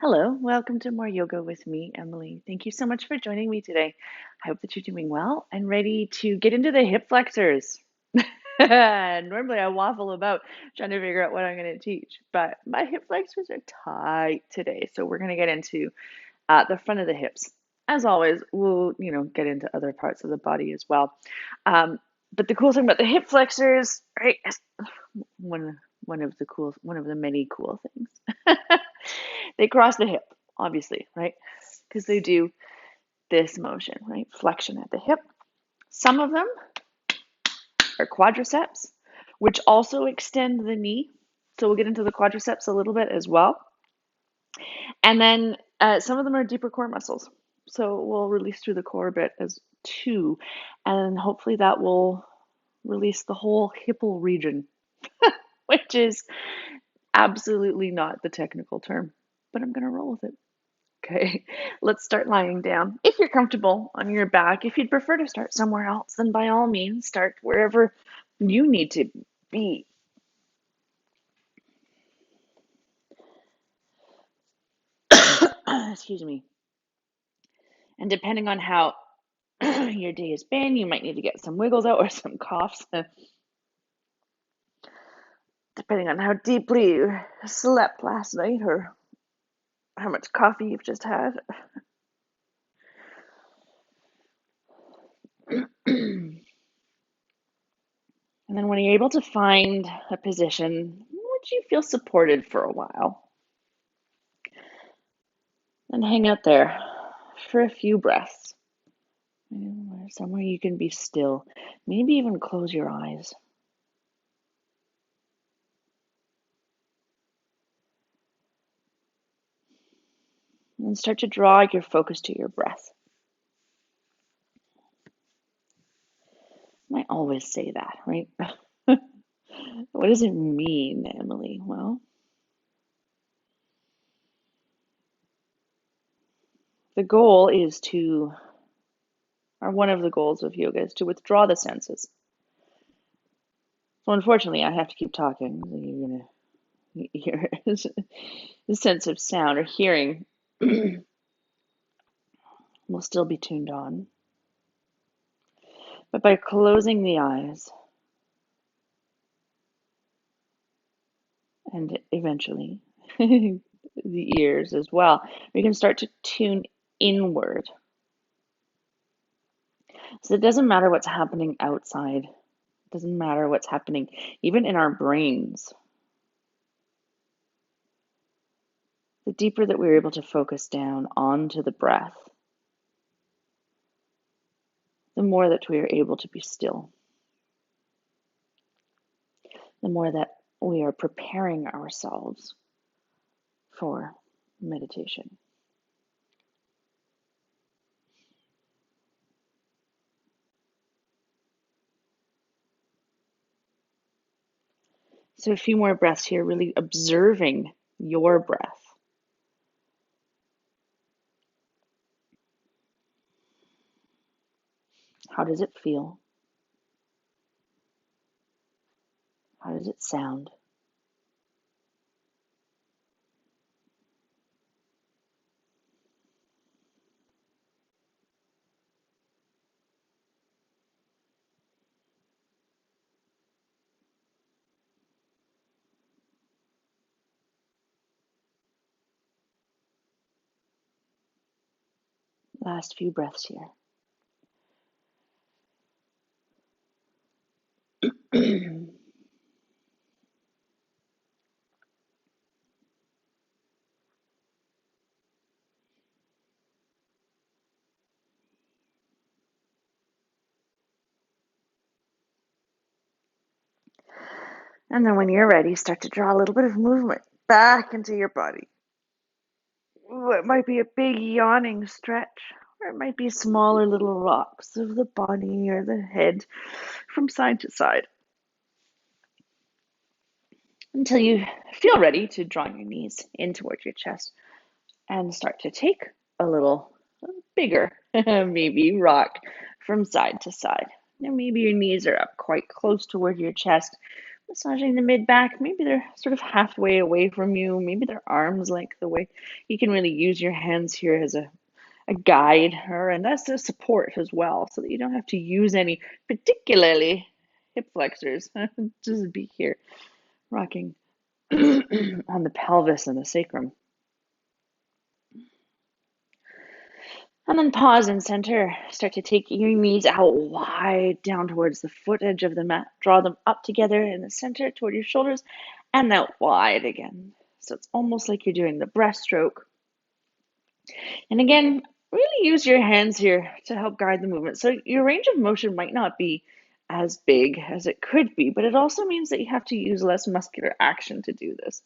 Hello, welcome to more yoga with me, Emily. Thank you so much for joining me today. I hope that you're doing well and ready to get into the hip flexors. Normally, I waffle about trying to figure out what I'm going to teach, but my hip flexors are tight today, so we're going to get into the front of the hips. As always, we'll get into other parts of the body as well. Um, but the cool thing about the hip flexors, right? One of the many cool things. They cross the hip, obviously, right? Because they do this motion, right? Flexion at the hip. Some of them are quadriceps, which also extend the knee. So we'll get into the quadriceps a little bit as well. And then some of them are deeper core muscles. So we'll release through the core a bit as two. And hopefully that will release the whole hippal region, which is absolutely not the technical term, but I'm going to roll with it. Okay, let's start lying down. If you're comfortable on your back, if you'd prefer to start somewhere else, then by all means, start wherever you need to be. Excuse me. And depending on how your day has been, you might need to get some wiggles out or some coughs. Depending on how deeply you slept last night or how much coffee you've just had. And then when you're able to find a position which you feel supported for a while, then hang out there for a few breaths. Somewhere you can be still. Maybe even close your eyes. And start to draw your focus to your breath. I always say that, right? What does it mean, Emily? Well, the goal is to, or one of the goals of yoga is to withdraw the senses. So unfortunately, I have to keep talking. So you're going to hear the sense of sound or hearing will still be tuned on. But by closing the eyes and eventually the ears as well, we can start to tune inward. So it doesn't matter what's happening outside. It doesn't matter what's happening even in our brains. The deeper that we're able to focus down onto the breath, the more that we are able to be still. The more that we are preparing ourselves for meditation. So a few more breaths here, really observing your breath. How does it feel? How does it sound? Last few breaths here. And then when you're ready, start to draw a little bit of movement back into your body. It might be a big yawning stretch, or it might be smaller little rocks of the body or the head from side to side until you feel ready to draw your knees in towards your chest and start to take a little bigger, maybe rock from side to side. Now maybe your knees are up quite close toward your chest, Massaging the mid back. Maybe they're sort of halfway away from you. Maybe their arms length away. You can really use your hands here as a guide or and as a support as well, so that you don't have to use any particularly hip flexors. Just be here, rocking on the pelvis and the sacrum. And then pause and center. Start to take your knees out wide down towards the foot edge of the mat. Draw them up together in the center toward your shoulders and out wide again. So it's almost like you're doing the breaststroke. And again, really use your hands here to help guide the movement. So your range of motion might not be as big as it could be, but it also means that you have to use less muscular action to do this.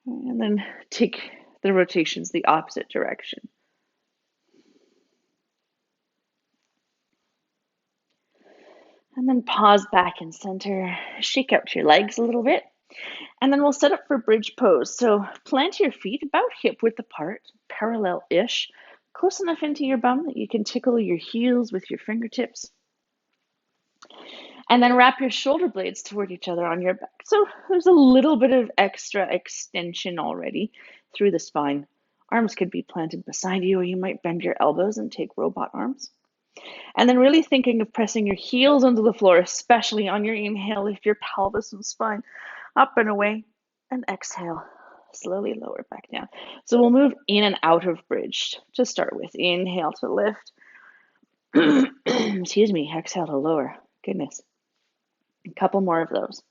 And then take the rotations the opposite direction. And then pause back and center, shake out your legs a little bit. And then we'll set up for bridge pose. So plant your feet about hip width apart, parallel-ish, close enough into your bum that you can tickle your heels with your fingertips. And then wrap your shoulder blades toward each other on your back. So there's a little bit of extra extension already through the spine. Arms could be planted beside you, or you might bend your elbows and take robot arms. And then really thinking of pressing your heels onto the floor, especially on your inhale, lift your pelvis and spine up and away, and exhale, slowly lower back down. So we'll move in and out of bridge to start with. Inhale to lift. Excuse me, exhale to lower. Goodness. A couple more of those.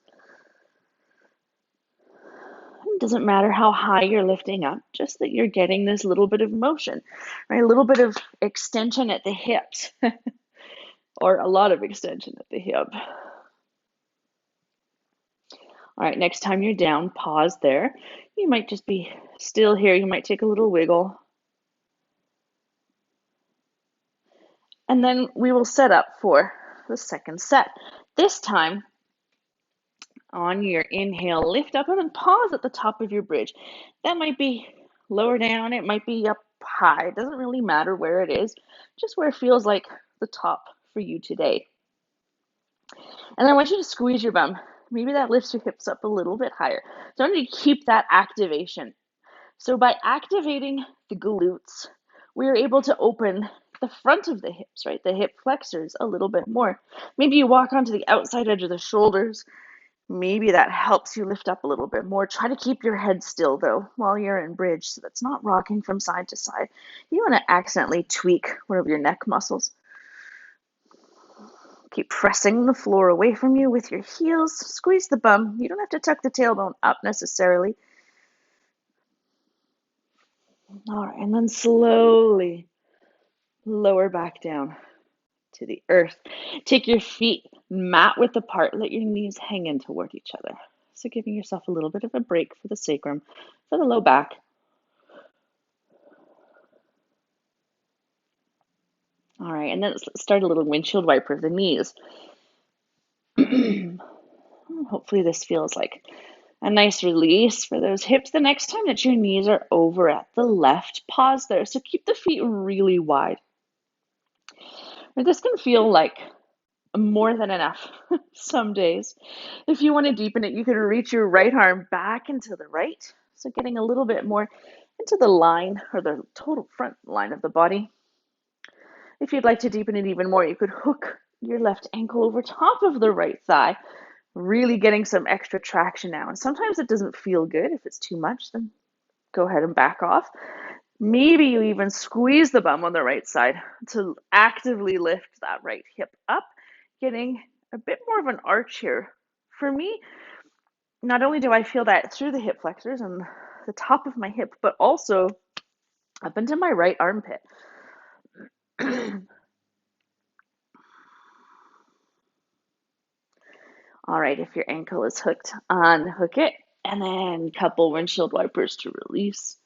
It doesn't matter how high you're lifting up, just that you're getting this little bit of motion, right? A little bit of extension at the hips. Or a lot of extension at the hip. All right, next time you're down, pause there. You might just be still here. You might take a little wiggle. And then we will set up for the second set. This time, on your inhale, lift up and then pause at the top of your bridge. That might be lower down, it might be up high. It doesn't really matter where it is, just where it feels like the top for you today. And I want you to squeeze your bum. Maybe that lifts your hips up a little bit higher. So I need to keep that activation. So by activating the glutes, we are able to open the front of the hips, right? The hip flexors a little bit more. Maybe you walk onto the outside edge of the shoulders. Maybe that helps you lift up a little bit more. Try to keep your head still though while you're in bridge so that's not rocking from side to side. You want to accidentally tweak one of your neck muscles. Keep pressing the floor away from you with your heels. Squeeze the bum. You don't have to tuck the tailbone up necessarily. All right, and then slowly lower back down to the earth. Take your feet mat width apart. Let your knees hang in toward each other. So giving yourself a little bit of a break for the sacrum, for the low back. All right, and then let's start a little windshield wiper of the knees. Hopefully this feels like a nice release for those hips. The next time that your knees are over at the left, pause there. So keep the feet really wide. This can feel like more than enough some days. If you want to deepen it, you can reach your right arm back into the right. So getting a little bit more into the line or the total front line of the body. If you'd like to deepen it even more, you could hook your left ankle over top of the right thigh, really getting some extra traction now. And sometimes it doesn't feel good. If it's too much, then go ahead and back off. Maybe you even squeeze the bum on the right side to actively lift that right hip up, getting a bit more of an arch here. For me, not only do I feel that through the hip flexors and the top of my hip, but also up into my right armpit. All right, if your ankle is hooked, unhook it, and then couple windshield wipers to release.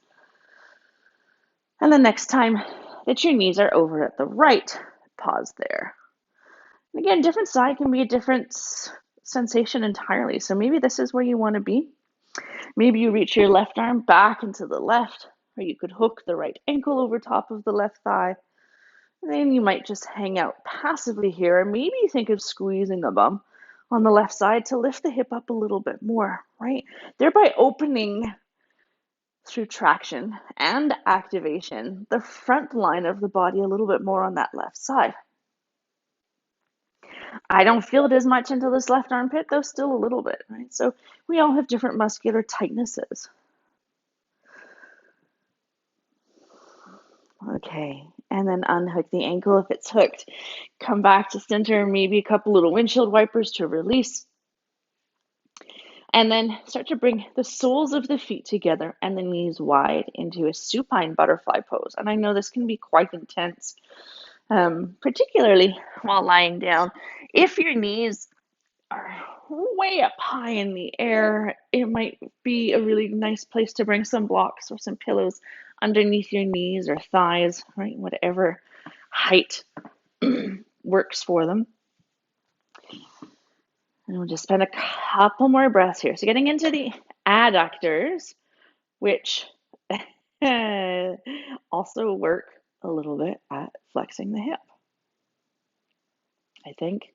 And the next time that your knees are over at the right, pause there. And again, different side can be a different sensation entirely. So maybe this is where you want to be. Maybe you reach your left arm back into the left, or you could hook the right ankle over top of the left thigh. And then you might just hang out passively here, or maybe you think of squeezing the bum on the left side to lift the hip up a little bit more, right? Thereby opening through traction and activation the front line of the body a little bit more on that left side. I don't feel it as much into this left armpit, though still a little bit, right? So we all have different muscular tightnesses. Okay, and then unhook the ankle if it's hooked. Come back to center, maybe a couple little windshield wipers to release. And then start to bring the soles of the feet together and the knees wide into a supine butterfly pose. And I know this can be quite intense, particularly while lying down. If your knees are way up high in the air, it might be a really nice place to bring some blocks or some pillows underneath your knees or thighs, right? Whatever height works for them. And we'll just spend a couple more breaths here. So getting into the adductors, which also work a little bit at flexing the hip. I think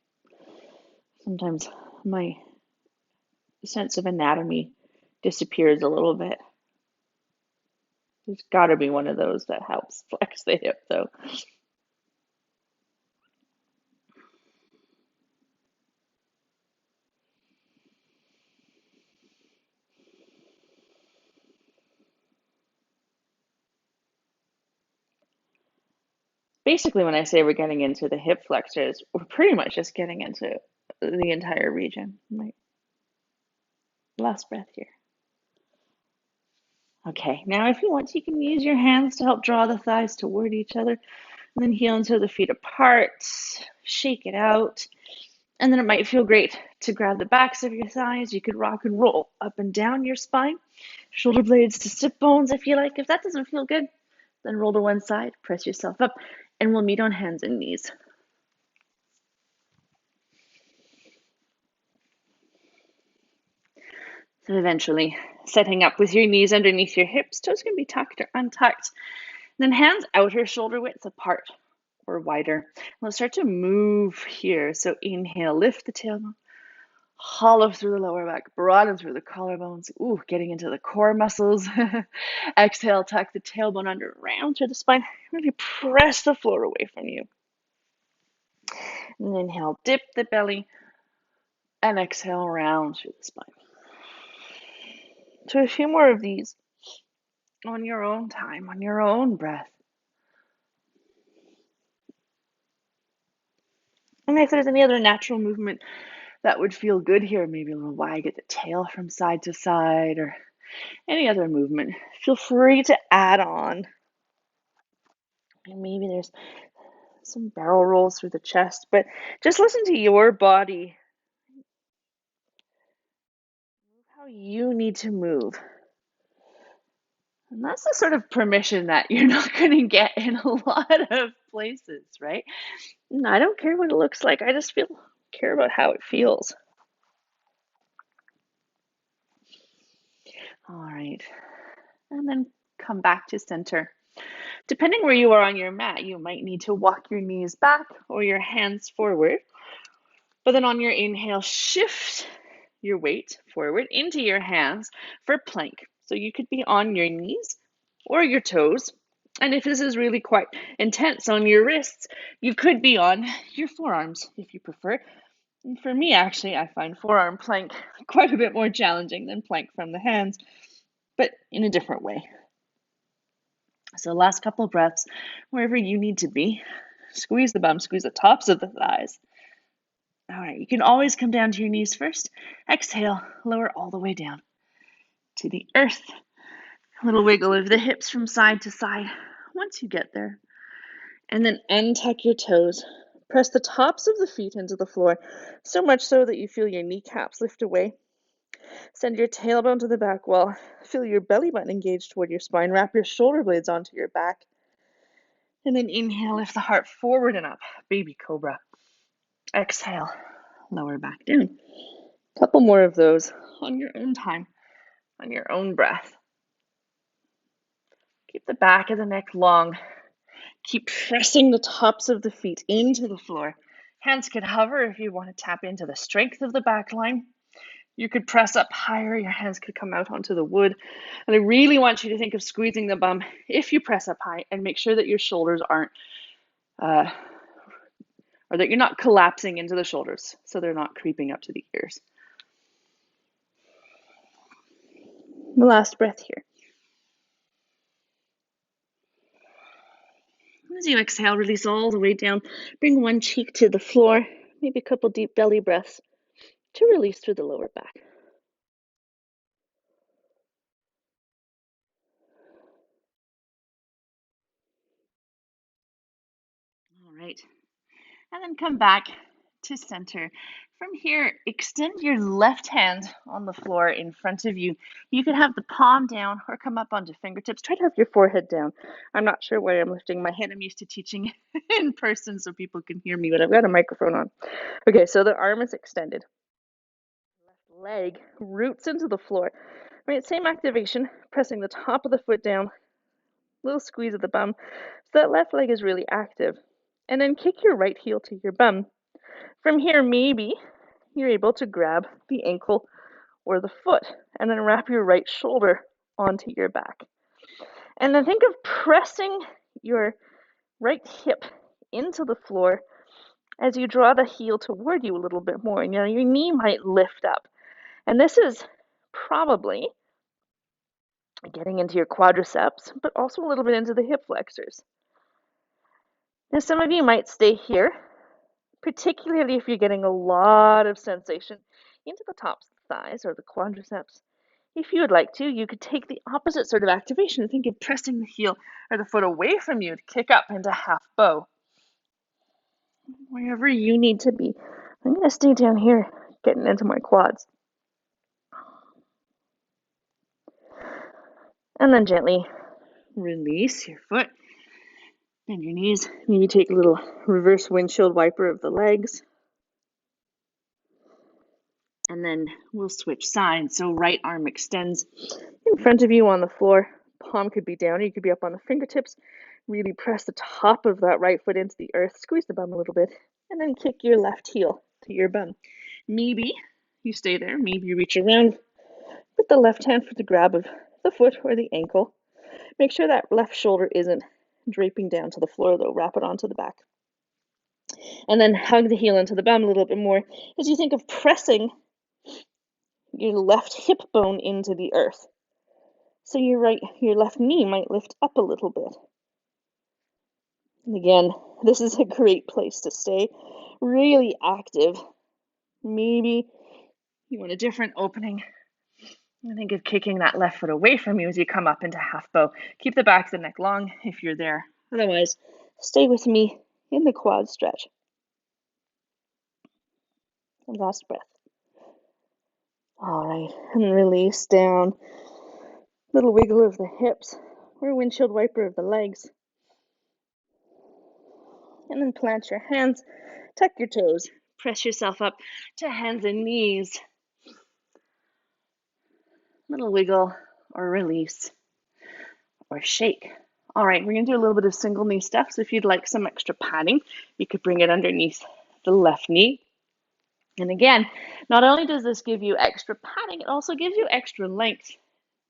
sometimes my sense of anatomy disappears a little bit. There's got to be one of those that helps flex the hip, though. Basically, when I say we're getting into the hip flexors, we're pretty much just getting into the entire region. Right? Last breath here. Okay, now if you want, you can use your hands to help draw the thighs toward each other, and then heel into the feet apart, shake it out, and then it might feel great to grab the backs of your thighs. You could rock and roll up and down your spine, shoulder blades to sit bones if you like. If that doesn't feel good, then roll to one side, press yourself up, and we'll meet on hands and knees. So eventually, setting up with your knees underneath your hips, toes can be tucked or untucked. Then hands outer shoulder width apart or wider. We'll start to move here. So inhale, lift the tailbone, hollow through the lower back, broaden through the collarbones. Ooh, getting into the core muscles. Exhale, tuck the tailbone under, round through the spine. Really press the floor away from you. And inhale, dip the belly, and exhale, round through the spine. So a few more of these on your own time, on your own breath. And if there's any other natural movement that would feel good here, maybe a little wag at the tail from side to side or any other movement, feel free to add on. And maybe there's some barrel rolls through the chest, but just listen to your body. Move how you need to move. And that's the sort of permission that you're not going to get in a lot of places, right? And I don't care what it looks like. I just care about how it feels. All right. And then come back to center. Depending where you are on your mat, you might need to walk your knees back or your hands forward. But then on your inhale, shift your weight forward into your hands for plank. So you could be on your knees or your toes. And if this is really quite intense on your wrists, you could be on your forearms if you prefer. And for me, actually, I find forearm plank quite a bit more challenging than plank from the hands, but in a different way. So last couple breaths, wherever you need to be. Squeeze the bum, squeeze the tops of the thighs. All right, you can always come down to your knees first. Exhale, lower all the way down to the earth. A little wiggle of the hips from side to side once you get there. And then untuck your toes. Press the tops of the feet into the floor, so much so that you feel your kneecaps lift away. Send your tailbone to the back wall. Feel your belly button engaged toward your spine. Wrap your shoulder blades onto your back. And then inhale, lift the heart forward and up, baby cobra. Exhale, lower back down. Couple more of those on your own time, on your own breath. Keep the back of the neck long. Keep pressing the tops of the feet into the floor. Hands could hover if you want to tap into the strength of the back line. You could press up higher, your hands could come out onto the wood. And I really want you to think of squeezing the bum if you press up high, and make sure that your shoulders aren't, or that you're not collapsing into the shoulders so they're not creeping up to the ears. The last breath here. As you exhale, release all the way down. Bring one cheek to the floor, maybe a couple deep belly breaths to release through the lower back. All right. And then come back to center. From here, extend your left hand on the floor in front of you. You could have the palm down or come up onto fingertips. Try to have your forehead down. I'm not sure why I'm lifting my head. I'm used to teaching in person so people can hear me, but I've got a microphone on. Okay, so the arm is extended. Left leg roots into the floor. Right, same activation, pressing the top of the foot down, little squeeze of the bum. So that left leg is really active. And then kick your right heel to your bum. From here, maybe you're able to grab the ankle or the foot and then wrap your right shoulder onto your back. And then think of pressing your right hip into the floor as you draw the heel toward you a little bit more. And your knee might lift up. And this is probably getting into your quadriceps, but also a little bit into the hip flexors. Now, some of you might stay here, particularly if you're getting a lot of sensation into the tops of the thighs or the quadriceps. If you would like to, you could take the opposite sort of activation. Think of pressing the heel or the foot away from you to kick up into half bow. Wherever you need to be. I'm going to stay down here, getting into my quads. And then gently release your foot. Bend your knees. Maybe take a little reverse windshield wiper of the legs. And then we'll switch sides. So right arm extends in front of you on the floor. Palm could be down. You could be up on the fingertips. Really press the top of that right foot into the earth. Squeeze the bum a little bit. And then kick your left heel to your bum. Maybe you stay there. Maybe you reach around with the left hand for the grab of the foot or the ankle. Make sure that left shoulder isn't draping down to the floor, though. Wrap it onto the back. And then hug the heel into the bum a little bit more as you think of pressing your left hip bone into the earth. So your left knee might lift up a little bit. And again, this is a great place to stay. Really active. Maybe you want a different opening. I think of kicking that left foot away from you as you come up into half bow. Keep the back of the neck long if you're there. Otherwise, stay with me in the quad stretch. And last breath. All right, and release down. Little wiggle of the hips or a windshield wiper of the legs. And then plant your hands, tuck your toes, press yourself up to hands and knees. Little wiggle or release or shake. All right, we're going to do a little bit of single knee stuff. So if you'd like some extra padding, you could bring it underneath the left knee. And again, not only does this give you extra padding, it also gives you extra length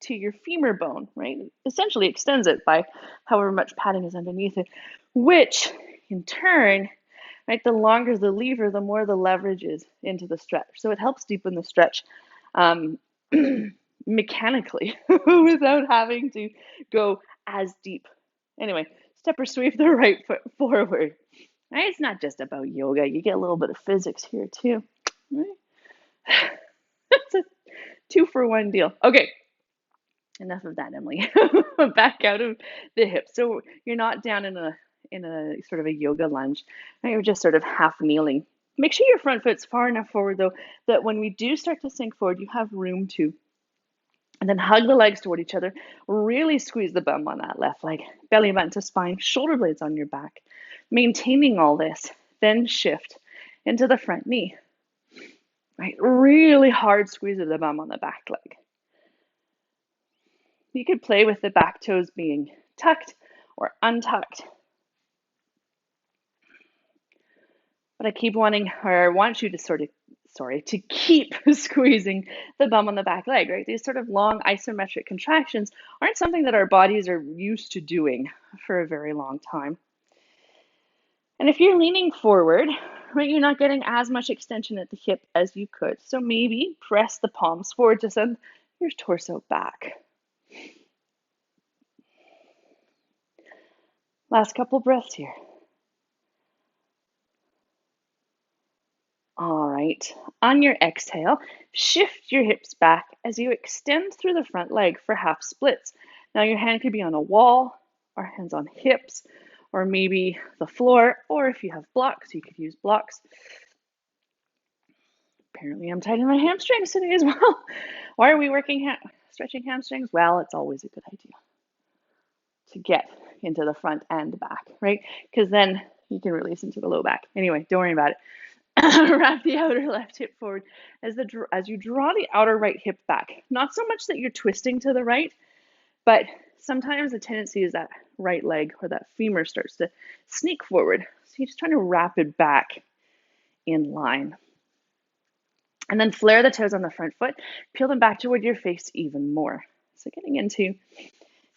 to your femur bone, right? It essentially extends it by however much padding is underneath it, which in turn, right, the longer the lever, the more the leverage is into the stretch. So it helps deepen the stretch mechanically without having to go as deep. Anyway, step or sweep the right foot forward. Right? It's not just about yoga. You get a little bit of physics here too. Right? It's a 2-for-1 deal. Okay, enough of that, Emily. Back out of the hips. So you're not down in a sort of a yoga lunge. Right? You're just sort of half kneeling. Make sure your front foot's far enough forward though that when we do start to sink forward, you have room to. And then hug the legs toward each other. Really squeeze the bum on that left leg. Belly button to spine, shoulder blades on your back. Maintaining all this, then shift into the front knee. Right? Really hard squeeze of the bum on the back leg. You could play with the back toes being tucked or untucked. But I want you to to keep squeezing the bum on the back leg, right? These sort of long isometric contractions aren't something that our bodies are used to doing for a very long time. And if you're leaning forward, right, you're not getting as much extension at the hip as you could. So maybe press the palms forward to send your torso back. Last couple breaths here. All right. On your exhale, shift your hips back as you extend through the front leg for half splits. Now your hand could be on a wall, or hands on hips, or maybe the floor, or if you have blocks, you could use blocks. Apparently I'm tight in my hamstrings today as well. Why are we stretching hamstrings? Well, it's always a good idea to get into the front and back, right? Because then you can release into the low back. Anyway, don't worry about it. Wrap the outer left hip forward as you draw the outer right hip back. Not so much that you're twisting to the right, but sometimes the tendency is that right leg or that femur starts to sneak forward. So you're just trying to wrap it back in line. And then flare the toes on the front foot, peel them back toward your face even more. So getting into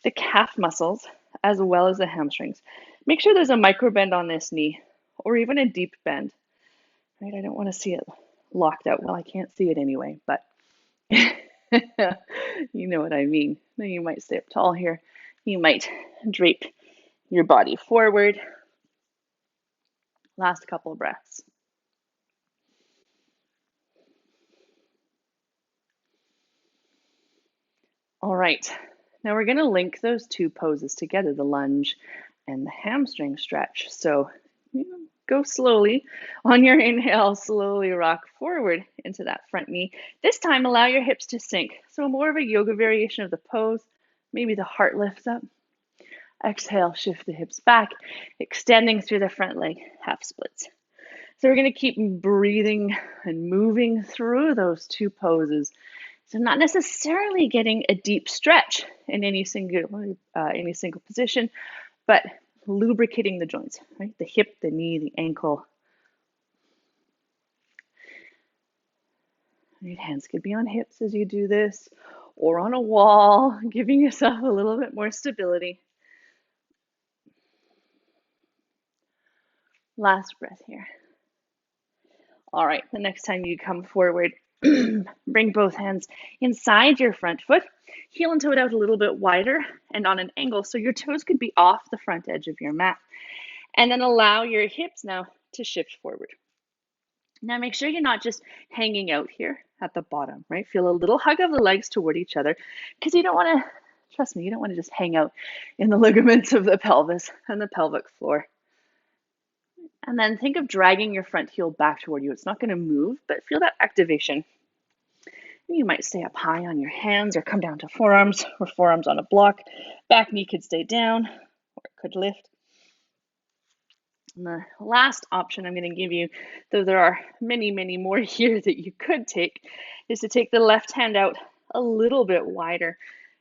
the calf muscles as well as the hamstrings. Make sure there's a micro bend on this knee or even a deep bend. Right? I don't want to see it locked out. Well, I can't see it anyway, but you know what I mean. Now you might stay up tall here. You might drape your body forward. Last couple of breaths. All right. Now we're going to link those two poses together, the lunge and the hamstring stretch. So go slowly. On your inhale, slowly rock forward into that front knee. This time, allow your hips to sink. So more of a yoga variation of the pose. Maybe the heart lifts up. Exhale, shift the hips back, extending through the front leg, half splits. So we're going to keep breathing and moving through those two poses. So not necessarily getting a deep stretch in any single position, but lubricating the joints, right? The hip, the knee, the ankle. Right, hands could be on hips as you do this, or on a wall, giving yourself a little bit more stability. Last breath here. All right, the next time you come forward, bring both hands inside your front foot, heel and toe it out a little bit wider and on an angle so your toes could be off the front edge of your mat. And then allow your hips now to shift forward. Now make sure you're not just hanging out here at the bottom, right? Feel a little hug of the legs toward each other because you don't want to, trust me, you don't want to just hang out in the ligaments of the pelvis and the pelvic floor. And then think of dragging your front heel back toward you. It's not going to move, but feel that activation. You might stay up high on your hands or come down to forearms or forearms on a block. Back knee could stay down or it could lift. And the last option I'm going to give you, though there are many, many more here that you could take, is to take the left hand out a little bit wider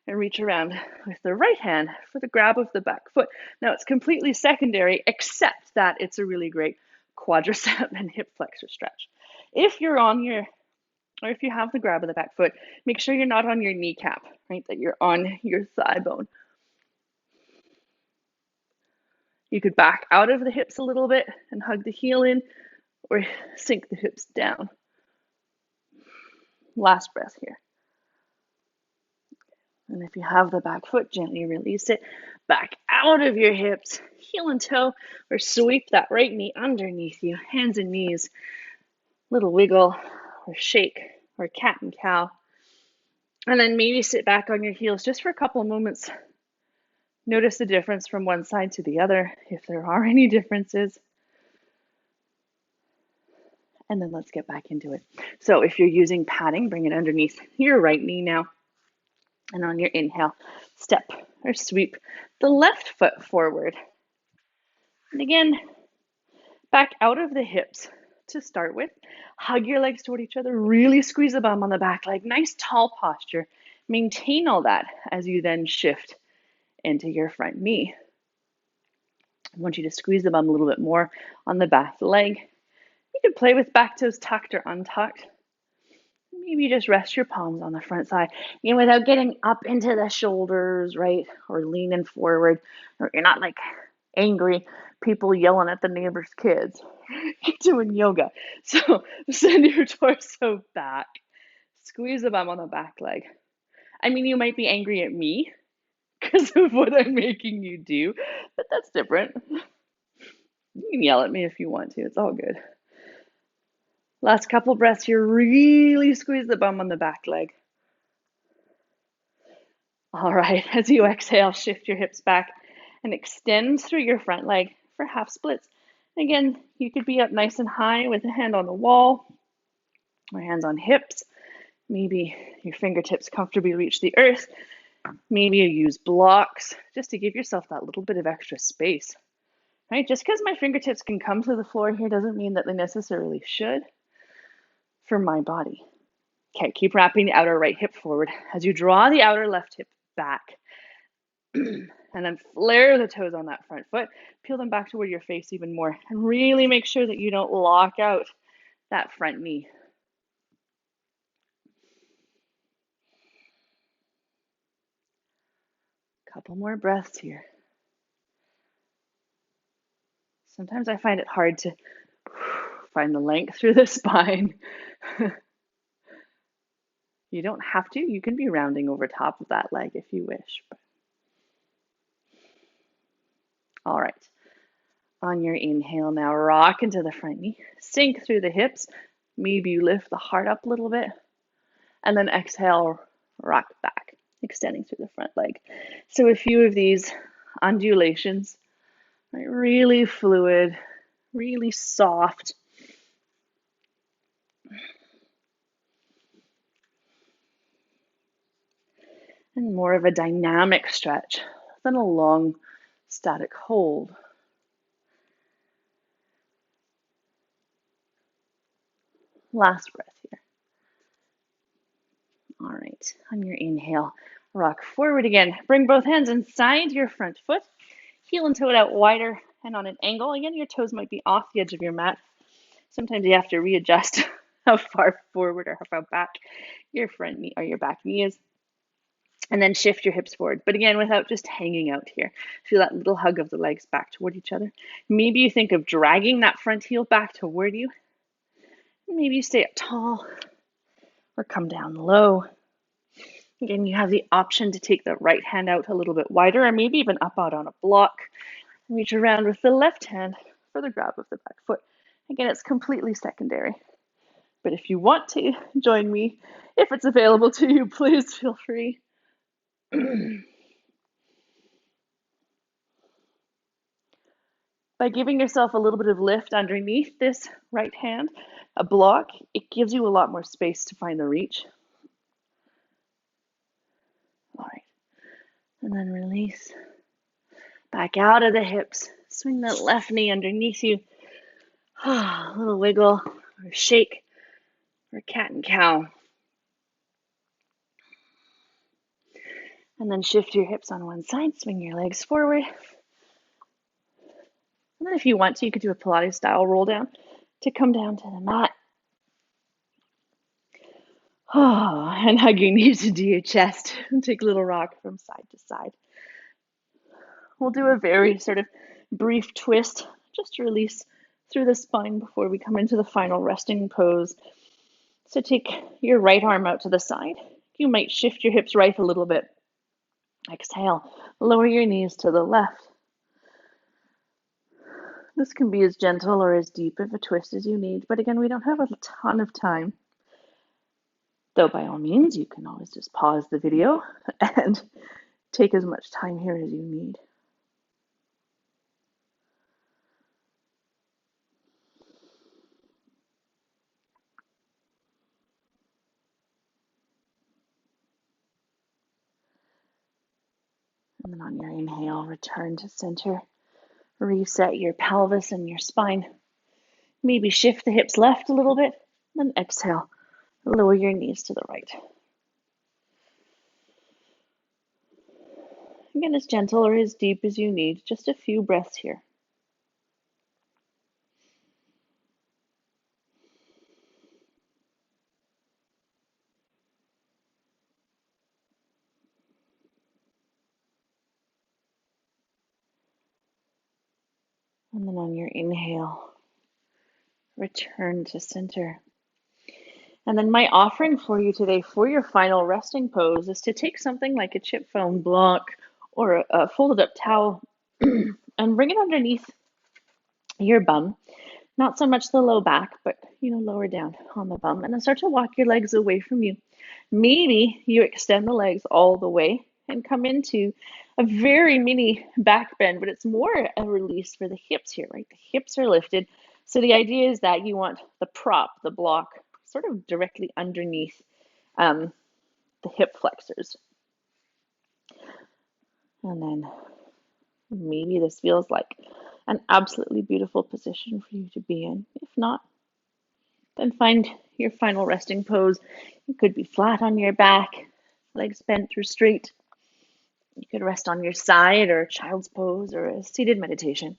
and reach around with the right hand for the grab of the back foot. Now it's completely secondary, except that it's a really great quadricep and hip flexor stretch. If you're on or if you have the grab of the back foot, make sure you're not on your kneecap, right? That you're on your thigh bone. You could back out of the hips a little bit and hug the heel in or sink the hips down. Last breath here. And if you have the back foot, gently release it back out of your hips, heel and toe, or sweep that right knee underneath you, hands and knees, little wiggle or shake or cat and cow. And then maybe sit back on your heels just for a couple of moments. Notice the difference from one side to the other, if there are any differences. And then let's get back into it. So if you're using padding, bring it underneath your right knee now. And on your inhale, step or sweep the left foot forward. And again, back out of the hips to start with. Hug your legs toward each other. Really squeeze the bum on the back leg. Nice tall posture. Maintain all that as you then shift into your front knee. I want you to squeeze the bum a little bit more on the back leg. You can play with back toes tucked or untucked. Maybe just rest your palms on the front side, without getting up into the shoulders, right? Or leaning forward. Or you're not like angry people yelling at the neighbor's kids. You're doing yoga. So send your torso back. Squeeze the bum on the back leg. I mean, you might be angry at me because of what I'm making you do, but that's different. You can yell at me if you want to. It's all good. Last couple breaths here. Really squeeze the bum on the back leg. All right, as you exhale, shift your hips back and extend through your front leg for half splits. Again, you could be up nice and high with a hand on the wall or hands on hips. Maybe your fingertips comfortably reach the earth. Maybe you use blocks just to give yourself that little bit of extra space. Right? Just because my fingertips can come to the floor here doesn't mean that they necessarily should for my body. Okay, keep wrapping the outer right hip forward as you draw the outer left hip back. And then flare the toes on that front foot. Peel them back toward your face even more. And really make sure that you don't lock out that front knee. Couple more breaths here. Sometimes I find it hard to find the length through the spine. You don't have to. You can be rounding over top of that leg if you wish. All right. On your inhale now, rock into the front knee. Sink through the hips. Maybe you lift the heart up a little bit. And then exhale, rock back, extending through the front leg. So a few of these undulations, right? Really fluid, really soft. And more of a dynamic stretch than a long static hold. Last breath here. All right, on your inhale, rock forward again. Bring both hands inside your front foot. Heel and toe it out wider and on an angle. Again, your toes might be off the edge of your mat. Sometimes you have to readjust how far forward or how far back your front knee or your back knee is. And then shift your hips forward. But again, without just hanging out here. Feel that little hug of the legs back toward each other. Maybe you think of dragging that front heel back toward you. Maybe you stay up tall or come down low. Again, you have the option to take the right hand out a little bit wider or maybe even up out on a block. Reach around with the left hand for the grab of the back foot. Again, it's completely secondary. But if you want to join me, if it's available to you, please feel free. By giving yourself a little bit of lift underneath this right hand, a block, it gives you a lot more space to find the reach. All right. And then release. Back out of the hips. Swing that left knee underneath you. A little wiggle or shake or cat and cow. And then shift your hips on one side. Swing your legs forward. And then if you want to, you could do a Pilates style roll down to come down to the mat. And hug your knees into your chest and take a little rock from side to side. We'll do a very sort of brief twist just to release through the spine before we come into the final resting pose. So take your right arm out to the side. You might shift your hips right a little bit. Exhale, lower your knees to the left. This can be as gentle or as deep of a twist as you need, but again, we don't have a ton of time. Though by all means, you can always just pause the video and take as much time here as you need. And then on your inhale, return to center. Reset your pelvis and your spine. Maybe shift the hips left a little bit. Then exhale, lower your knees to the right. Again, as gentle or as deep as you need. Just a few breaths here. And then on your inhale, return to center. And then my offering for you today for your final resting pose is to take something like a chip foam block or a folded up towel and bring it underneath your bum. Not so much the low back, but lower down on the bum. And then start to walk your legs away from you. Maybe you extend the legs all the way and come into a very mini back bend, but it's more a release for the hips here, right? The hips are lifted. So the idea is that you want the prop, the block, sort of directly underneath um, the hip flexors. And then maybe this feels like an absolutely beautiful position for you to be in. If not, then find your final resting pose. It could be flat on your back, legs bent or straight. You could rest on your side or a child's pose or a seated meditation.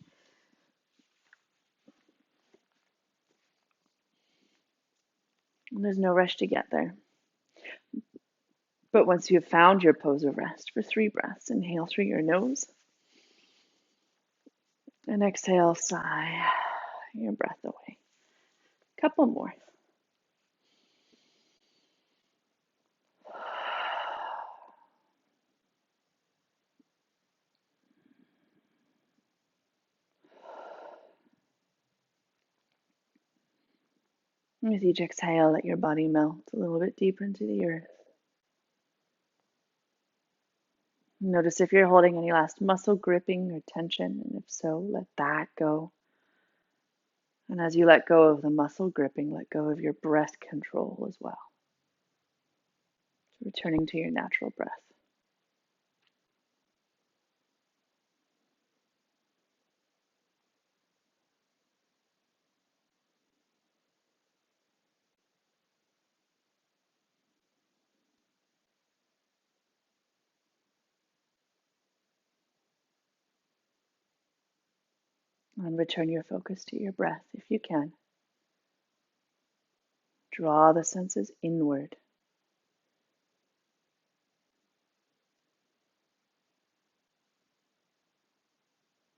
And there's no rush to get there. But once you have found your pose of rest for 3 breaths, inhale through your nose and exhale, sigh your breath away. Couple more. With each exhale, let your body melt a little bit deeper into the earth. Notice if you're holding any last muscle gripping or tension, and if so, let that go. And as you let go of the muscle gripping, let go of your breath control as well. Returning to your natural breath. And return your focus to your breath if you can. Draw the senses inward.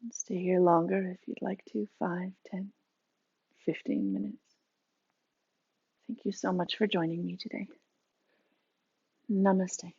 And stay here longer if you'd like to, 5, 10, 15 minutes. Thank you so much for joining me today. Namaste.